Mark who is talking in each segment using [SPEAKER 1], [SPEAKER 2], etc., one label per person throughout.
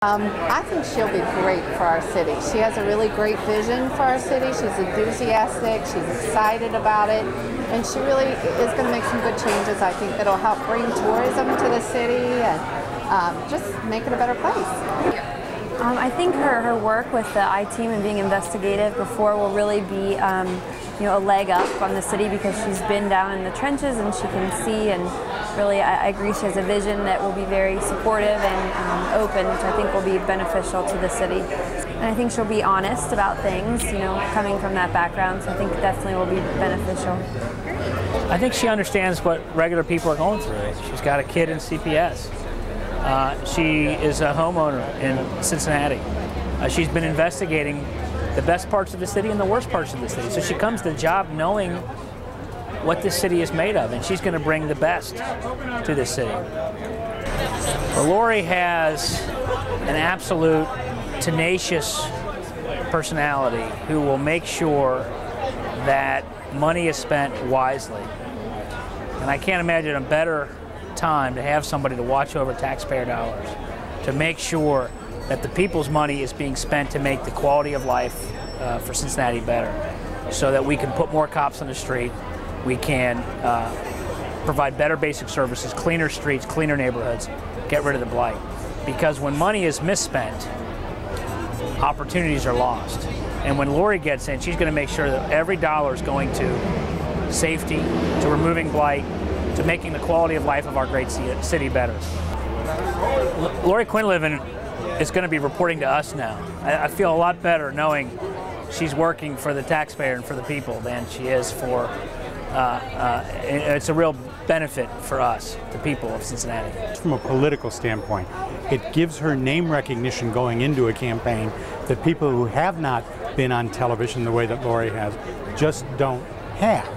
[SPEAKER 1] I think she'll be great for our city. She has a really great vision for our city. She's enthusiastic, she's excited about it, and she really is going to make some good changes, I think, that'll help bring tourism to the city and just make it a better place.
[SPEAKER 2] I think her work with the I-Team and being investigative before will really be a leg up on the city, because she's been down in the trenches and she can see, and really I agree she has a vision that will be very supportive and open, which I think will be beneficial to the city. And I think she'll be honest about things, coming from that background, so I think definitely will be beneficial.
[SPEAKER 3] I think she understands what regular people are going through. She's got a kid in CPS. She is a homeowner in Cincinnati. She's been investigating the best parts of the city and the worst parts of the city. So she comes to the job knowing what this city is made of, and she's going to bring the best to this city. Well, Laure has an absolute tenacious personality who will make sure that money is spent wisely. And I can't imagine a better time to have somebody to watch over taxpayer dollars, to make sure that the people's money is being spent to make the quality of life for Cincinnati better, so that we can put more cops on the street, we can provide better basic services, cleaner streets, cleaner neighborhoods, get rid of the blight. Because when money is misspent, opportunities are lost. And when Laure gets in, she's going to make sure that every dollar is going to safety, to removing blight, to making the quality of life of our great city better. Laure Quinlinvan is going to be reporting to us now. I feel a lot better knowing she's working for the taxpayer and for the people than she is for, it's a real benefit for us, the people of Cincinnati.
[SPEAKER 4] From a political standpoint, it gives her name recognition going into a campaign that people who have not been on television the way that Laure has just don't have.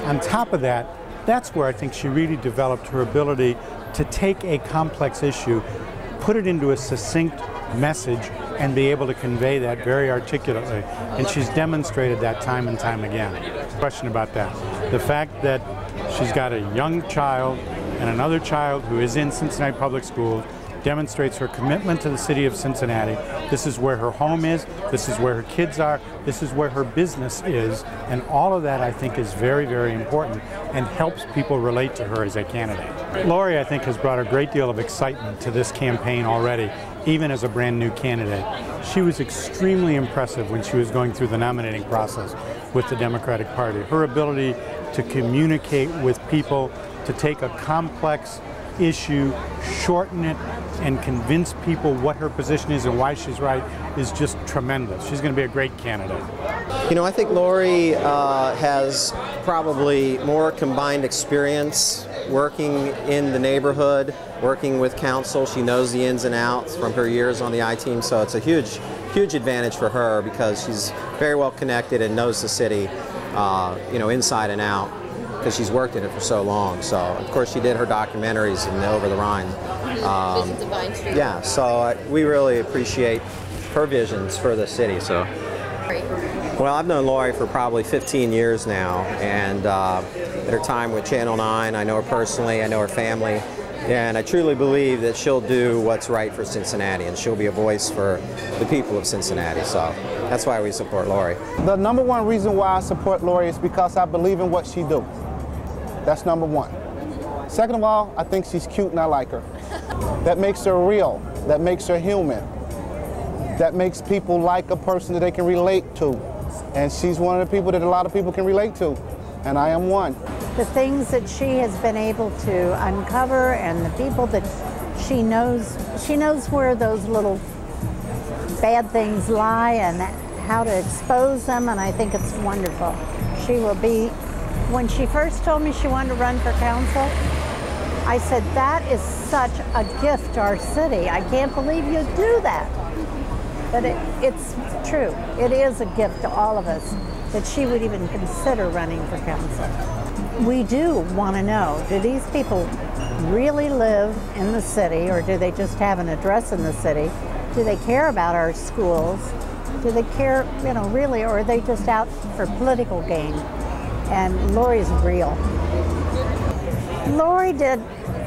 [SPEAKER 4] On top of that, that's where I think she really developed her ability to take a complex issue, put it into a succinct message, and be able to convey that very articulately. And she's demonstrated that time and time again. Question about that. The fact that she's got a young child and another child who is in Cincinnati Public Schools demonstrates her commitment to the city of Cincinnati. This is where her home is, this is where her kids are, this is where her business is, and all of that I think is very, very important and helps people relate to her as a candidate. Laure, I think, has brought a great deal of excitement to this campaign already, even as a brand new candidate. She was extremely impressive when she was going through the nominating process with the Democratic Party. Her ability to communicate with people, to take a complex issue, shorten it, and convince people what her position is and why she's right is just tremendous. She's going to be a great candidate.
[SPEAKER 5] I think Laure has probably more combined experience working in the neighborhood, working with council. She knows the ins and outs from her years on the I-Team, so it's a huge advantage for her because she's very well connected and knows the city, inside and out, because she's worked in it for so long. So, of course, she did her documentaries in Over the Rhine. Yeah, so we really appreciate her visions for the city. So, well, I've known Laure for probably 15 years now, and at her time with Channel 9, I know her personally, I know her family, and I truly believe that she'll do what's right for Cincinnati, and she'll be a voice for the people of Cincinnati. So that's why we support Laure.
[SPEAKER 6] The number one reason why I support Laure is because I believe in what she do. That's number one. Second of all, I think she's cute and I like her. That makes her real. That makes her human. That makes people like a person that they can relate to. And she's one of the people that a lot of people can relate to. And I am one.
[SPEAKER 7] The things that she has been able to uncover and the people that she knows where those little bad things lie and how to expose them, and I think it's wonderful. She will be. When she first told me she wanted to run for council, I said, that is such a gift to our city. I can't believe you do that. But it's true. It is a gift to all of us that she would even consider running for council. We do want to know, do these people really live in the city, or do they just have an address in the city? Do they care about our schools? Do they care, really, or are they just out for political gain? And Laure's real. Laure did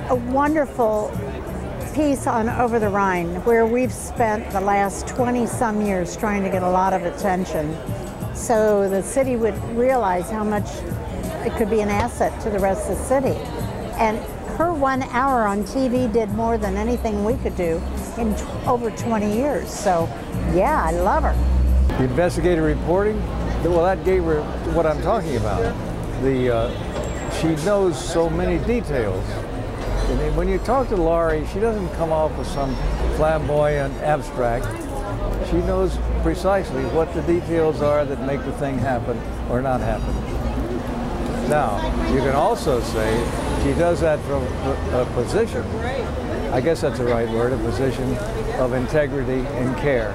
[SPEAKER 7] a wonderful piece on Over the Rhine, where we've spent the last 20-some years trying to get a lot of attention, so the city would realize how much it could be an asset to the rest of the city. And her 1 hour on TV did more than anything we could do in over 20 years. So, yeah, I love her.
[SPEAKER 8] The investigative reporting, well, that gave her what I'm talking about. She knows so many details. And when you talk to Laure, she doesn't come off with some flamboyant abstract. She knows precisely what the details are that make the thing happen or not happen. Now, you can also say she does that from a position, I guess that's the right word, a position of integrity and care.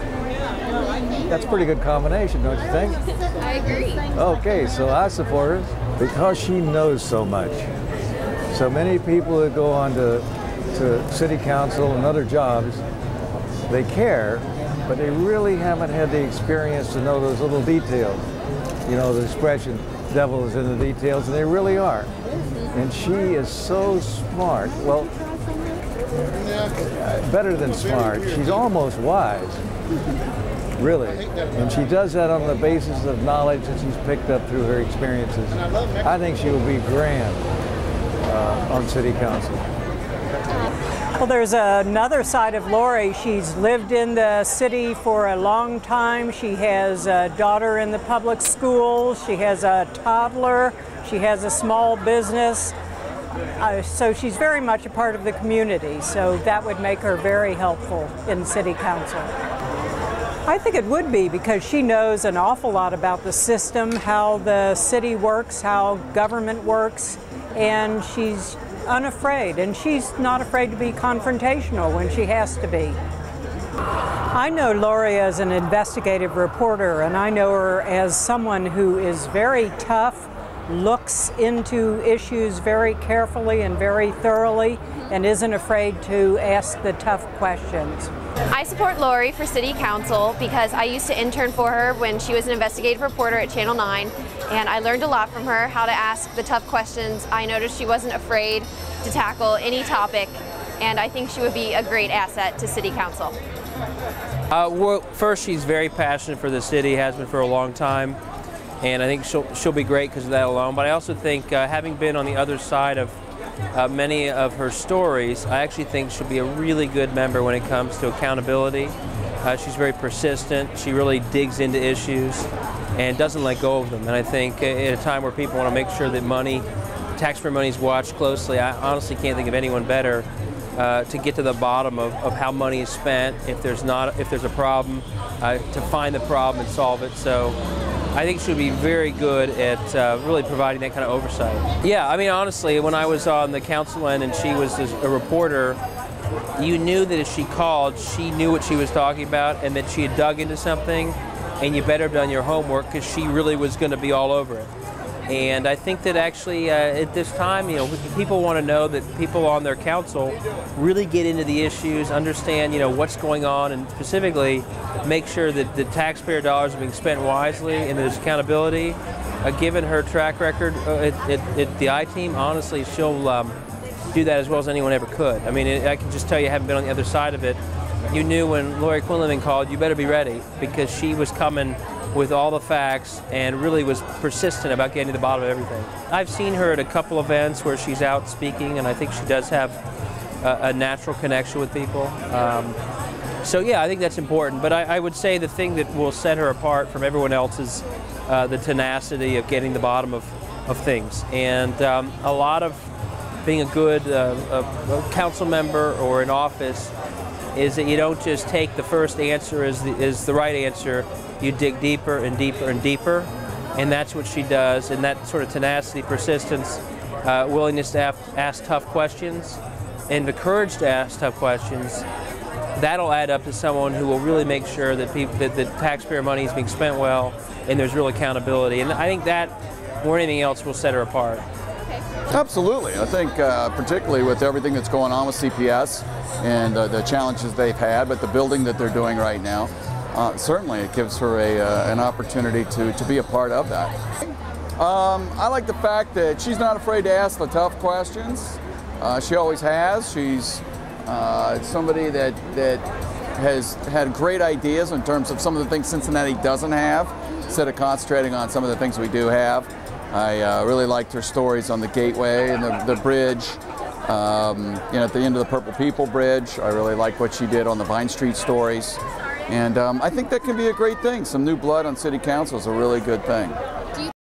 [SPEAKER 8] That's a pretty good combination, don't you think?
[SPEAKER 9] I agree.
[SPEAKER 8] Okay, so I support her because she knows so much. So many people that go on to city council and other jobs, they care, but they really haven't had the experience to know those little details. You know, the expression, devil is in the details, and they really are. And she is so smart. Well, better than smart. She's almost wise, really. And she does that on the basis of knowledge that she's picked up through her experiences. I think she will be grand on city council.
[SPEAKER 10] Well, there's another side of Laure. She's lived in the city for a long time. She has a daughter in the public schools. She has a toddler. She has a small business. So she's very much a part of the community. So that would make her very helpful in city council. I think it would be, because she knows an awful lot about the system, how the city works, how government works, and she's unafraid, and she's not afraid to be confrontational when she has to be. I know Laure as an investigative reporter, and I know her as someone who is very tough, looks into issues very carefully and very thoroughly, and isn't afraid to ask the tough questions.
[SPEAKER 9] I support Laure for City Council because I used to intern for her when she was an investigative reporter at Channel 9, and I learned a lot from her, how to ask the tough questions. I noticed she wasn't afraid to tackle any topic, and I think she would be a great asset to City Council.
[SPEAKER 11] Well, first, she's very passionate for the city, has been for a long time, and I think she'll be great because of that alone. But I also think, having been on the other side of many of her stories, I actually think she'll be a really good member when it comes to accountability. She's very persistent. She really digs into issues and doesn't let go of them. And I think at a time where people want to make sure that taxpayer money is watched closely, I honestly can't think of anyone better to get to the bottom of how money is spent, if there's a problem, to find the problem and solve it. So I think she'll be very good at really providing that kind of oversight. Yeah, I mean, honestly, when I was on the council end and she was a reporter, you knew that if she called, she knew what she was talking about and that she had dug into something, and you better have done your homework because she really was going to be all over it. And I think that actually at this time, you know, people want to know that people on their council really get into the issues, understand, you know, what's going on, and specifically make sure that the taxpayer dollars are being spent wisely and there's accountability. Given her track record at the I-Team, honestly, she'll do that as well as anyone ever could. I mean, I can just tell you, having been on the other side of it, you knew when Laure Quinlinvan called, you better be ready, because she was coming with all the facts and really was persistent about getting to the bottom of everything. I've seen her at a couple events where she's out speaking, and I think she does have a natural connection with people. So yeah, I think that's important. But I would say the thing that will set her apart from everyone else is the tenacity of getting the bottom of things. And a lot of being a good council member or in office is that you don't just take the first answer as the right answer. You dig deeper and deeper and deeper, and that's what she does. And that sort of tenacity, persistence, willingness to ask tough questions, and the courage to ask tough questions, that'll add up to someone who will really make sure that the taxpayer money is being spent well, and there's real accountability. And I think that, more than anything else, will set her apart.
[SPEAKER 12] Absolutely. I think particularly with everything that's going on with CPS and the challenges they've had, but the building that they're doing right now, certainly it gives her an opportunity to be a part of that. I like the fact that she's not afraid to ask the tough questions. She always has. She's somebody that has had great ideas in terms of some of the things Cincinnati doesn't have, instead of concentrating on some of the things we do have. I really liked her stories on the Gateway and the bridge. At the end of the Purple People Bridge, I really liked what she did on the Vine Street stories. And I think that can be a great thing. Some new blood on City Council is a really good thing.